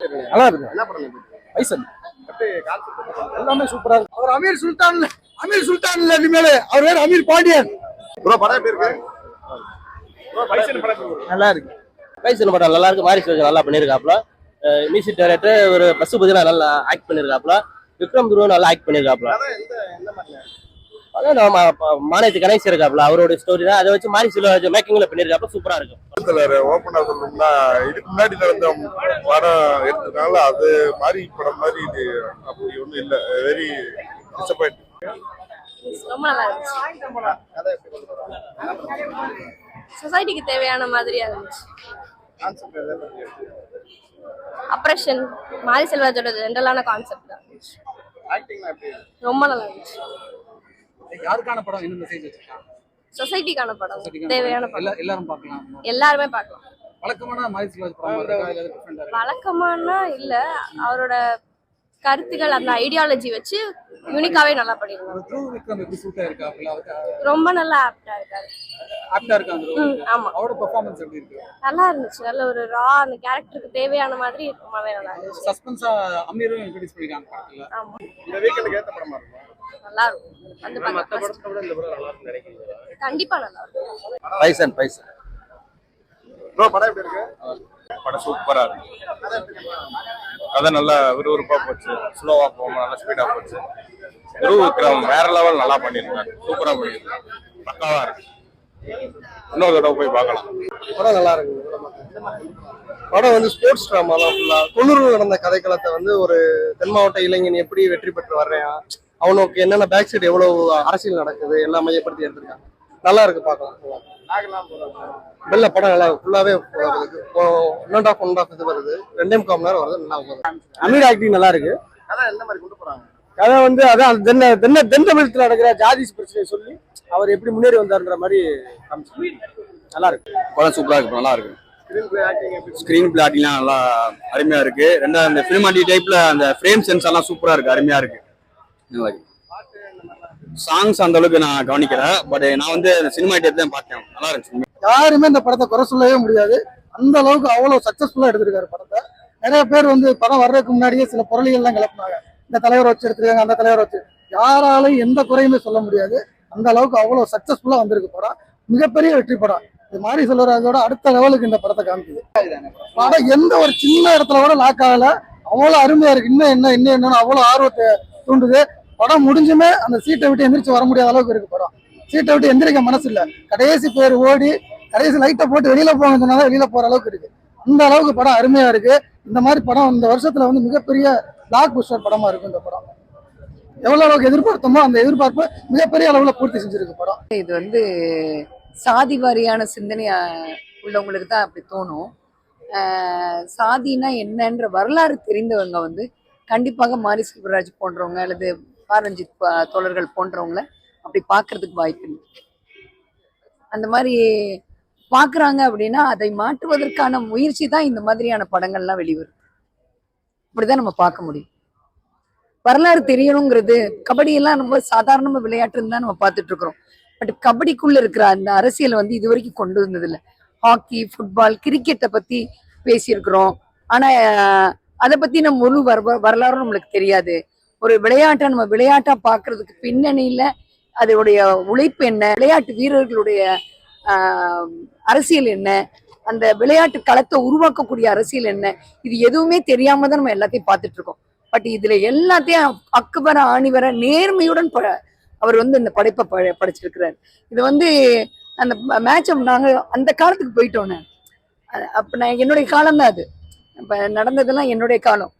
நல்லா இருக்கு. என்ன படம் இது? பைசன். எல்லாமே சூப்பரா இருக்கு. அவர் அமீர் சுல்தான் இல்ல இனிமேல் அவர் வேற அமீர் பாண்டியன். ப்ரோ படம் எப்படி இருக்கு? நல்லா இருக்கு. பைசன் படம் நல்லா இருக்கு. மாரி செல்வராஜ் நல்லா பண்ணியிருக்காப்ல. மியூசிக் டைரக்டர் ஒரு பஸ் பத்தினா நல்லா ஆக்ட் பண்ணியிருக்காப்ல. விக்ரம் துருவ நல்லா ஆக்ட் பண்ணியிருக்காப்ல. அதான் மாநிலத்து கணேசன் இருக்காப்ல, அவரோட ஸ்டோரி தான். அதை வச்சு மாரி செல்வராஜ் மேக்கிங்ல பண்ணியிருக்காப்ல. சூப்பரா இருக்கு. ஓப்பனா சொல்லணும்னா இதுக்கு முன்னாடி நடந்த படம் எடுத்ததுனால அது மாதிரி படம் மாதிரி இது அப்படி ஒன்றும் இல்லை. Very disappoint. ரொம்ப நல்லா இருந்துச்சு. சொசைட்டிக்கு தேவையான மாதிரியா இருந்துச்சு. அப்ரேஷன் மாரி செல்வராஜோட ஜென்ரலான கான்செப்ட் தான். ரொம்ப நல்லா இருந்துச்சு. யாருக்கான படம் என்ன மெசேஜ் வச்சிருக்காங்க? சொசைட்டிக்கான படம், தேவையான படம். எல்லாரும் பார்க்கலாம். எல்லாருமே பார்க்கலாம். வழக்கமான மாரி செல்வராஜ் படம் வழக்கமானா இல்ல, அவரோட கருத்துக்கள் அந்த ஐடியாலஜி வச்சு யூனிக்காவே நல்லா பண்ணிருக்காங்க. விக்ரம் எப்படி சூட்டா இருக்காப்ல? ரொம்ப நல்லா ஆப்டா இருக்காரு. ஆப்டா இருக்காங்க. ஆமா, அவரோட பெர்ஃபார்மன்ஸ் எப்படி இருக்கு? நல்லா இருந்துச்சு. நல்ல ஒரு ரா அந்த கேரக்டருக்கு தேவையான மாதிரி ரொம்பவே நல்லா இருந்துச்சு. சஸ்பென்ஸா அமீரும் இன்ட்ரோ듀ஸ் பண்ணிருக்காங்க படத்துல. ஆமா, இந்த வீக்கெண்டுக்கு ஏத்த படமா இருக்கும். நல்லா இருக்கும். அந்த மத்த படத்தை விட இந்த படம் நல்லா இருக்குன்னு நினைக்கிறீங்க? கண்டிப்பா நல்லா இருக்கும். பைசன் ப்ரோ படம் எப்படி இருக்கு? படம் சூப்பரா இருக்கு. கதை நல்லா விறுவிறுப்பா போச்சு. ஸ்லோவா போகாம நல்லா ஸ்பீடா போச்சு. குரு விக்ரம் வேற லெவல் நல்லா பண்ணிருக்காரு. சூப்பரா பண்ணிருக்காரு. பக்காவா இருக்கு. இன்னொரு தடவை போய் பார்க்கலாம். படம் நல்லா இருக்கு. படம் வந்து ஸ்போர்ட்ஸ் ட்ராமா தான். ஃபுல்லா 90 நடந்த கதைக்களத்தை வந்து ஒரு தென் மாவட்ட இளைஞன் எப்படி வெற்றி பெற்று வர்றேன், அவனுக்கு என்னென்ன பேக் சைடு எவ்வளவு அரசியல் நடக்குது எல்லாம் மையப்படுத்தி எடுத்திருக்காங்க. நல்லா இருக்கு, பார்க்கலாம். வெள்ள படம் நல்லா ஃபுல்லாவே 1.5 இது வருது. 2.25 மணி நேரம் வருது. நல்லா வருது. அமீர் ஆக்டிங் நல்லா இருக்கு. கதை வந்து அதான் தென் தமிழத்துல நடக்கிற ஜாதி பிரச்சனையை சொல்லி அவர் எப்படி முன்னேறி வந்தாருன்ற மாதிரி நல்லா இருக்கு. படம் சூப்பரா இருக்கு. நல்லா இருக்கு. ஸ்கிரீன் பிளே ஆக்டிங்லாம் நல்லா அருமையா இருக்கு. ரெண்டாவது அந்த ஃபிலிம் டைப்ல அந்த ஃப்ரேம் சென்ஸ் எல்லாம் சூப்பரா இருக்கு. அருமையா இருக்கு. சாங்ஸ் அந்த அளவுக்கு நான் கவனிக்கல. பட் நான் வந்து சினிமா டைப் தான் பார்த்தேன். நல்லா இருந்துச்சு. யாருமே இந்த படத்தை குறை சொல்லவே முடியாது. அந்த அளவுக்கு அவ்வளவு சக்சஸ்ஃபுல்லா எடுத்திருக்காரு படத்தை. நிறைய பேர் வந்து படம் வர்றதுக்கு முன்னாடியே சில பொருளிகள்லாம் கிளப்பினாங்க. இந்த தலைவர் வச்சு எடுத்துருக்காங்க, அந்த தலைவர் வச்சு. யாராலையும் எந்த குறையுமே சொல்ல முடியாது. அந்த அளவுக்கு அவ்வளவு சக்சஸ்ஃபுல்லா வந்திருக்கு படம். மிகப்பெரிய வெற்றி படம். இது மாரி செல்வராஜோட அடுத்த லெவலுக்கு இந்த படத்தை காமிக்குது. படம் எந்த ஒரு சின்ன இடத்துல கூட லாக் ஆகல. அவ்வளவு அருமையா இருக்கு. இன்னும் அவ்வளவு ஆர்வத்தை தூண்டுது. படம் முடிஞ்சுமே அந்த சீட்டை விட்டு எந்திரிச்சு வர முடியாத அளவுக்கு இருக்கு படம். சீட்டை விட்டு எந்திரிக்க மனசு இல்ல. கடைசி பேர் ஓடி கடைசி லைட்டை போட்டு வெளியில போனதுனால வெளியில போற அளவுக்கு இருக்கு. அந்த அளவுக்கு படம் அருமையா இருக்கு. இந்த மாதிரி படம் இந்த வருஷத்துல வந்து மிகப்பெரிய பிளாக் பஸ்டர் படமா இருக்கு இந்த படம். எவ்வளவு அளவுக்கு எதிர்பார்த்தோமோ அந்த எதிர்பார்ப்பு மிகப்பெரிய அளவுல பூர்த்தி செஞ்சிருக்கு படம். இது வந்து சாதி வாரியான சிந்தனை உள்ளவங்களுக்கு தான் அப்படி தோணும். சாதினா என்னன்ற வரலாறு தெரிந்தவங்க வந்து கண்டிப்பாக மாரி செல்வராஜ் போன்றவங்க அல்லது பாரஞ்சித் தோழர்கள் போன்றவங்கள அப்படி பார்க்கறதுக்கு வாய்ப்பு இல்லை. அந்த மாதிரி பார்க்குறாங்க அப்படின்னா அதை மாற்றுவதற்கான முயற்சி தான் இந்த மாதிரியான படங்கள்லாம் வெளிவரும். இப்படிதான் நம்ம பார்க்க முடியும். வரலாறு தெரியணுங்கிறது கபடியெல்லாம் ரொம்ப சாதாரண விளையாட்டுன்னு தான் நம்ம பார்த்துட்டு இருக்கிறோம். பட் கபடிக்குள்ள இருக்கிற அந்த அரசியலை வந்து இது வரைக்கும் கொண்டு வந்ததில்லை. ஹாக்கி, ஃபுட்பால், கிரிக்கெட்டை பத்தி பேசியிருக்கிறோம். ஆனா அதை பத்தி நம்ம முழு வரலாறும் நம்மளுக்கு தெரியாது. ஒரு விளையாட்டை நம்ம விளையாட்டா பார்க்கறதுக்கு பின்னணியில அதோடைய உழைப்பு என்ன, விளையாட்டு வீரர்களுடைய அரசியல் என்ன, அந்த விளையாட்டு களத்தை உருவாக்கக்கூடிய அரசியல் என்ன, இது எதுவுமே தெரியாம தான் நம்ம எல்லாத்தையும் பார்த்துட்டு இருக்கோம். பட் இதுல எல்லாத்தையும் அக்குவர ஆணிவர நேர்மையுடன் அவர் வந்து இந்த படைப்பை படைச்சிருக்கிறார். இது வந்து அந்த மேட்சை நாங்க அந்த காலத்துக்கு போயிட்டோன்னு. அப்ப நான் என்னுடைய காலம் தான் அது. இப்ப நடந்ததெல்லாம் என்னுடைய காலம்.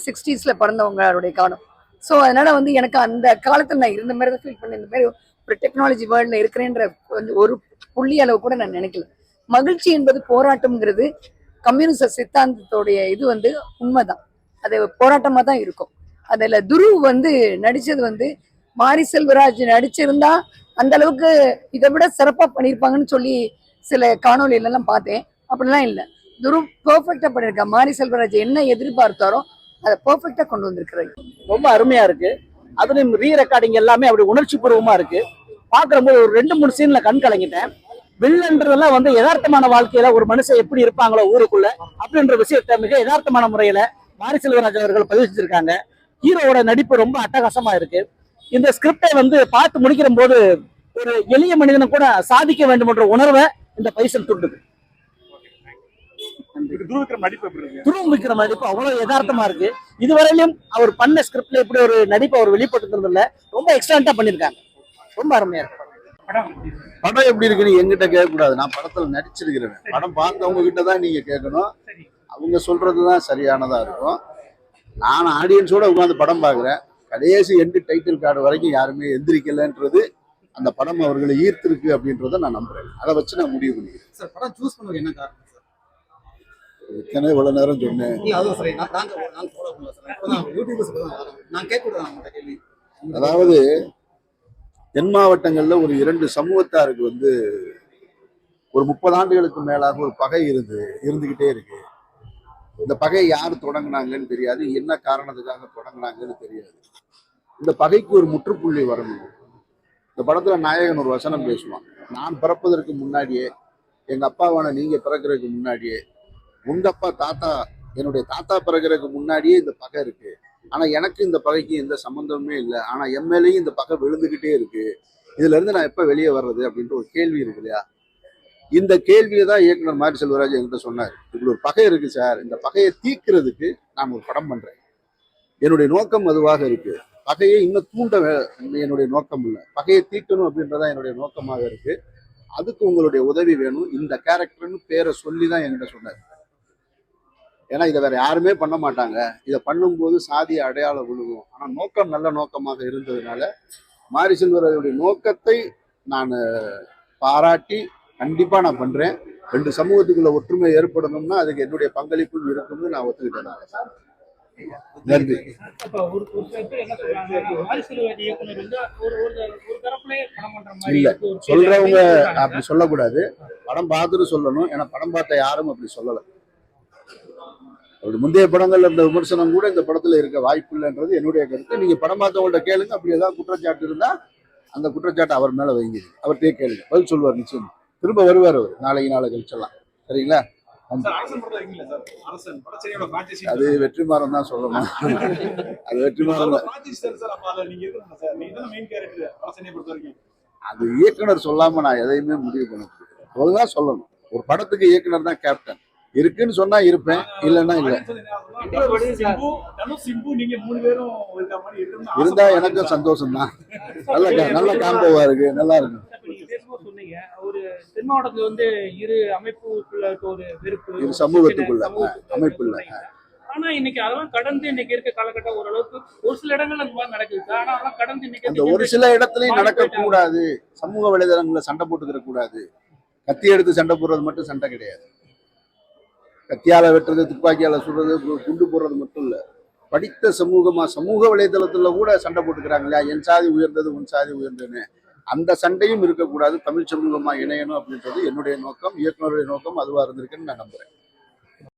60s பிறந்தவங்களுடைய காலம். ஸோ அதனால வந்து எனக்கு அந்த காலத்தில் நான் இருந்த மாதிரி தான் ஃபீல் பண்ணேன். இந்த மாதிரி ஒரு டெக்னாலஜி வேர்ல்டில் இருக்கிறேன்ற கொஞ்சம் ஒரு புள்ளி அளவு கூட நான் நினைக்கல. மகிழ்ச்சி என்பது போராட்டம்ங்கிறது கம்யூனிச சித்தாந்தத்தோடைய இது வந்து உண்மைதான். அது போராட்டமாக தான் இருக்கும். அதில் துருவ் வந்து நடித்தது வந்து மாரி செல்வராஜ் நடிச்சிருந்தா அந்த அளவுக்கு இதை விட சிறப்பாக பண்ணியிருப்பாங்கன்னு சொல்லி சில காணொலியிலலாம் பார்த்தேன். அப்படிலாம் இல்லை. துருவ் பெர்ஃபெக்டாக பண்ணியிருக்கா. மாரி செல்வராஜ் என்ன எதிர்பார்த்தாரோ அதை பெர்ஃபெக்டாக கொண்டு வந்திருக்கிறாரு. ரொம்ப அருமையா இருக்கு. அதுலயும் ரீ ரெக்கார்டிங் எல்லாமே அப்படி உணர்ச்சி பூர்வமா இருக்கு. பாக்குறபோது ஒரு 2-3 சீன்ல கண் கலங்கிட்டேன். வில்லன்றதெல்லாம் வந்து யதார்த்தமான வாழ்க்கையில ஒரு மனுஷன் எப்படி இருப்பாங்களோ ஊருக்குள்ள அப்படின்ற விஷயத்த மிக யதார்த்தமான முறையில மாரி செல்வராஜ் அவர்கள் பதிவு செஞ்சிருக்காங்க. ஹீரோவோட நடிப்பு ரொம்ப அட்டகாசமா இருக்கு. இந்த ஸ்கிரிப்டை வந்து பார்த்து முடிக்கிற போது ஒரு எளிய மனிதனை கூட சாதிக்க வேண்டும் என்ற உணர்வை இந்த பைசல் தூண்டுது. துருவ விக்ரம் நடிப்பு அவ்வளவு யதார்த்தமா இருக்கு. இதுவரையிலும் அவர் பண்ண ஸ்கிரிப்ட்ல எப்படி ஒரு நடிப்பு அவர் வெளிப்படுத்துறது இல்ல, ரொம்ப எக்ஸலண்டா பண்ணிருக்காங்க. ரொம்ப அருமையா இருக்கு. படம் எப்படி இருக்குன்னு எங்கிட்ட கேட்க கூடாது. நான் படத்துல நடிச்சிருக்கிறேன். படம் பார்த்தவங்க கிட்ட தான் நீங்க கேட்கணும். அவங்க சொல்றதுதான் சரியானதா இருக்கும். நான் ஆடியன்ஸோட உட்காந்து படம் பாக்குறேன். கடைசி எண்டு டைட்டில் கார்டு வரைக்கும் யாருமே எந்திரிக்கலன்றது அந்த படம் அவர்களை ஈர்த்திருக்கு அப்படின்றத நான் நம்புறேன். அதை வச்சு நான் முடிவு பண்ணிக்கிறேன். சார் படம் சூஸ் பண்ணது என்ன காரணம் சார்? ஏற்கனவே இவ்வளவு நேரம் சொன்னேன். அதுவும் சரி, நாங்க ஃபாலோ பண்ணல சார். இப்பதான் யூடியூபர்ஸ் நான் கேட்கக்கூடாது அந்த கேள்வி. அதாவது தென் மாவட்டங்கள்ல ஒரு 2 சமூகத்தாருக்கு வந்து ஒரு 30 ஆண்டுகளுக்கு மேலாக ஒரு பகை இருந்துகிட்டே இருக்கு. இந்த பகையை யார் தொடங்கினாங்கன்னு தெரியாது, என்ன காரணத்துக்காக தொடங்கினாங்கன்னு தெரியாது. இந்த பகைக்கு ஒரு முற்றுப்புள்ளி வரணும். இந்த படத்துல நாயகன் ஒரு வசனம் பேசுவான். நான் பிறப்பதற்கு முன்னாடியே, எங்க அப்பாவான நீங்க பிறக்கிறதுக்கு முன்னாடியே, உங்க அப்பா தாத்தா என்னுடைய தாத்தா பிறக்கிறதுக்கு முன்னாடியே இந்த பகை இருக்கு. ஆனா எனக்கு இந்த பகைக்கு எந்த சம்பந்தமுமே இல்லை. ஆனா என் மேலேயும் இந்த பகை விழுந்துகிட்டே இருக்கு. இதுல இருந்து நான் எப்ப வெளியே வர்றது அப்படின்ற ஒரு கேள்வி இருக்கு இல்லையா? இந்த கேள்வியை தான் இயக்குனர் மாரி செல்வராஜ் என்கிட்ட சொன்னார். இப்படி ஒரு பகை இருக்கு சார், இந்த பகையை தீர்க்கிறதுக்கு நான் ஒரு படம் பண்றேன். என்னுடைய நோக்கம் அதுவாக இருக்கு. பகையை இன்னும் தூண்ட என்னுடைய நோக்கம் இல்லை, பகையை தீர்க்கணும் அப்படின்றதான் என்னுடைய நோக்கமாக இருக்கு. அதுக்கு உங்களுடைய உதவி வேணும். இந்த கேரக்டர்னு பேரை சொல்லி தான் என்கிட்ட சொன்னார். ஏன்னா இதை வேற யாருமே பண்ண மாட்டாங்க. இதை பண்ணும்போது சாதிய அடையாளம் விழுகும். ஆனா நோக்கம் நல்ல நோக்கமாக இருந்ததுனால மாரி செல்வராஜுடைய நோக்கத்தை நான் பாராட்டி கண்டிப்பா நான் பண்றேன். 2 சமூகத்துக்குள்ள ஒற்றுமை ஏற்படணும்னா அதுக்கு என்னுடைய பங்களிப்பு இருக்கும்னு நான் ஒத்துக்கிட்டேன். நன்றி. இல்ல, சொல்றவங்க அப்படி சொல்லக்கூடாது. படம் பார்த்துட்டு சொல்லணும். ஏன்னா படம் பார்த்த யாரும் அப்படி சொல்லல. அவருடைய முந்தைய படங்கள்ல இருந்த விமர்சனம் கூட இந்த படத்துல இருக்க வாய்ப்பு இல்லைன்றது என்னுடைய கருத்து. நீங்க படம் பார்த்தவங்கள்ட்ட கேளுங்க. அப்படி ஏதாவது குற்றச்சாட்டு இருந்தா அந்த குற்றச்சாட்டு அவர் மேல வைங்க. அவர்கிட்டயே கேளுங்க, பதில் சொல்லுவார் நிச்சயம். திரும்ப வருவார் அவர் நாளை கழிச்சலாம். சரிங்களா? அது வெற்றிமாறன் தான் சொல்லணும். அது வெற்றிமாறன் அது இயக்குனர் சொல்லாம நான் எதையுமே முடிவு பண்ண முடியாது. அவர்தான் சொல்லணும். ஒரு படத்துக்கு இயக்குனர் தான் கேப்டன். இருக்குன்னு சொன்னா இருப்பேன், இல்லைன்னா இல்ல. இருந்தா எனக்கும் சந்தோஷம் தான். நல்ல காம்போவா இருக்கு, நல்லா இருக்கு. தென் மாவட்டத்துல வந்து இரு அமைப்புக்குள்ள ஒரு வெறுப்பு, இரு சமூகத்துக்குள்ள அமைப்பு இல்ல. ஆனா இன்னைக்கு அதெல்லாம் கடந்து இன்னைக்கு இருக்க காலகட்டம் ஓரளவுக்கு ஒரு சில இடங்கள்ல அந்த மாதிரி நடக்குது. ஆனா அதெல்லாம் கடந்து இன்னைக்கு அந்த ஒரு சில இடத்துலயும் நடக்க கூடாது. சமூக வலைதளங்கள்ல சண்டை போட்டுக்கிற கூடாது. கத்தி எடுத்து சண்டை போடுறது மட்டும் சண்டை கிடையாது. கத்தியால வெட்டுறது, துப்பாக்கியால சுடுறது, குண்டு போடுறது மட்டும் இல்ல. படித்த சமூக வலைதளத்துல கூட சண்டை போட்டுக்கிறாங்க இல்லையா? என் சாதி உயர்ந்தது, உன் சாதி உயர்ந்ததுன்னு. அந்த சண்டையும் இருக்கக்கூடாது. தமிழ் சமூகமா இணையணும் அப்படின்றது என்னுடைய நோக்கம், இயக்குனருடைய நோக்கம் அதுவா இருந்திருக்குன்னு நான் நம்புறேன்.